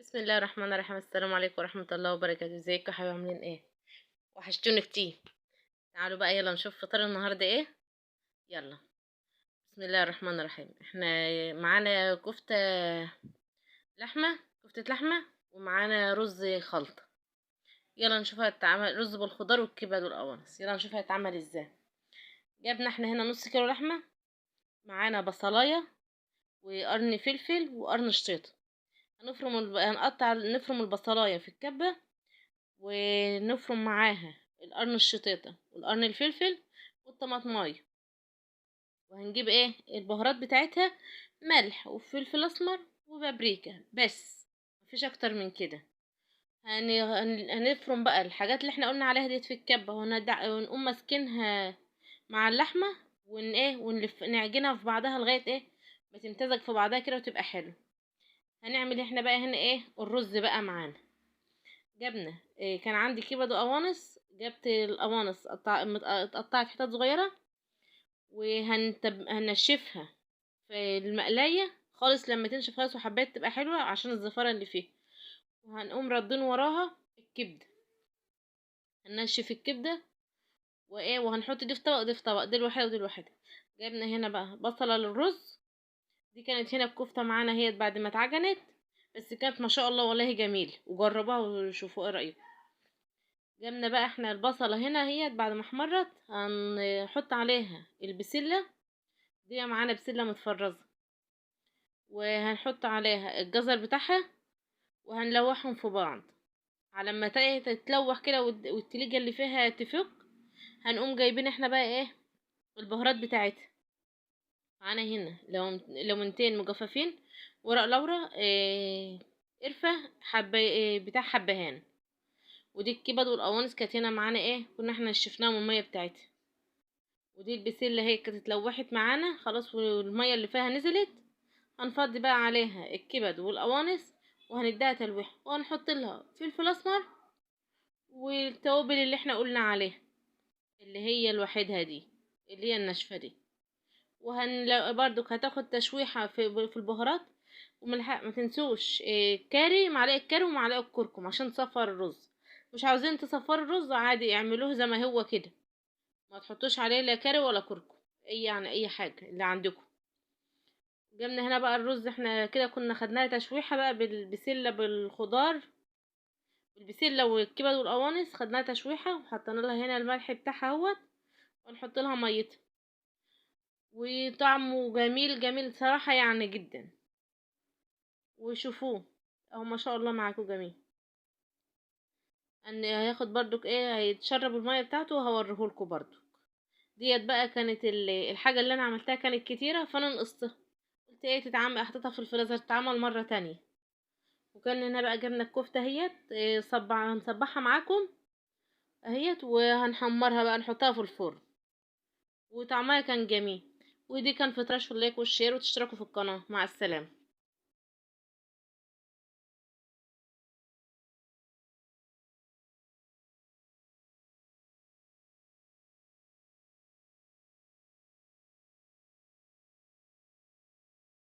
بسم الله الرحمن الرحيم. السلام عليكم ورحمة الله وبركاته. ازيكم يا حبايبي؟ عاملين ايه؟ وحشتوني كتير. تعالوا بقى يلا نشوف فطار النهارده ايه. يلا. بسم الله الرحمن الرحيم. احنا معانا كفتة لحمة، ومعانا رز خلطة. يلا نشوف هتتعمل رز بالخضار والكبد والقوانص. يلا نشوف هيتعمل ازاي. جبنا احنا هنا نص كيلو لحمة، معانا بصلاية وقرن فلفل وقرن شطيطة. نفرم البصلاية في الكبة، ونفرم معاها القرن الشطيطة والقرن الفلفل والطماطمايه. وهنجيب البهارات بتاعتها: ملح وفلفل اسمر وبابريكا، بس مفيش اكتر من كده. هنفرم بقى الحاجات اللي احنا قلنا عليها ديت في الكبة، ونقوم ماسكينها مع اللحمة، ونلف نعجنها في بعضها لغاية ما تمتزج في بعضها كده وتبقى حلو. هنعمل احنا بقى هنا الرز بقى معانا. جبنا كان عندي كبد وقوانص. جبت القوانص اتقطعت حتت صغيره، وهنشفها في المقلايه خالص لما تنشف خالص وحبات تبقى حلوه عشان الزفاره اللي فيها. وهنقوم ردين وراها الكبده. هننشف الكبده وهنحط دي في طبق ودي في طبق، دي لوحدها ودي لوحدها. جبنا هنا بقى بصله للرز. دي كانت هنا الكفته معانا هي بعد ما اتعجنت، بس كانت ما شاء الله والله جميل، وجربوها وشوفوا ايه رايكم. جبنا بقى احنا البصلة هنا هي بعد ما احمرت، هنحط عليها البسلة. دي معانا بسلة متفرزة، وهنحط عليها الجزر بتاعها، وهنلوحهم في بعض على ما تتلوح كده والتليجة اللي فيها تفك. هنقوم جايبين احنا بقى البهارات بتاعتها. معانا هنا ليمونتين مجففين، ورق لورا، قرفة حبة، بتاع حبهان. ودي الكبد والقوانص كانت هنا معانا كنا احنا نشفناها من المية بتاعتها. ودي البسلة هي كانت اتلوحت معانا خلاص والمية اللي فيها نزلت. هنفضي بقى عليها الكبد والقوانص، وهنديها تلويح، وهنحط لها فلفل اسمر والتوابل اللي احنا قلنا عليها، اللي هي لوحدها دي، اللي هي الناشفة دي. برضو هتاخد تشويحة في البهارات. ما تنسوش معلقة كاري ومعلقة كركم عشان تصفر الرز. مش عاوزين تصفر الرز عادي، اعملوه زي ما هو كده، ما تحطوش عليه لا كاري ولا كركم، اي حاجة اللي عندكم. جبنا هنا بقى الرز. احنا كده كنا خدناها تشويحة بقى بالبسلة بالخضار، البسلة والكبد والقوانص خدناها تشويحة، وحطينا لها هنا الملح بتاعها اهوت، ونحط لها ميتها. وطعمه جميل جميل صراحة يعني جدا. وشوفوه اهو ما شاء الله معاكم جميل. ان هياخد برضك هيتشرب المية بتاعته، وهوريهولكوا برضو. ديت بقى كانت الحاجة اللي انا عملتها كانت كتيرة، فانا نقصتها. قلت تتعمل، حطيتها في الفريزر تتعمل مرة تانية. وكان هنا بقى جبنا الكفتة اهيت، هنصبحها معاكم اهيت، وهنحمرها بقى نحطها في الفرن. وطعمها كان جميل. ودي كان فطراش في اللايك والشير، وتشتركوا في القناة. مع السلامة.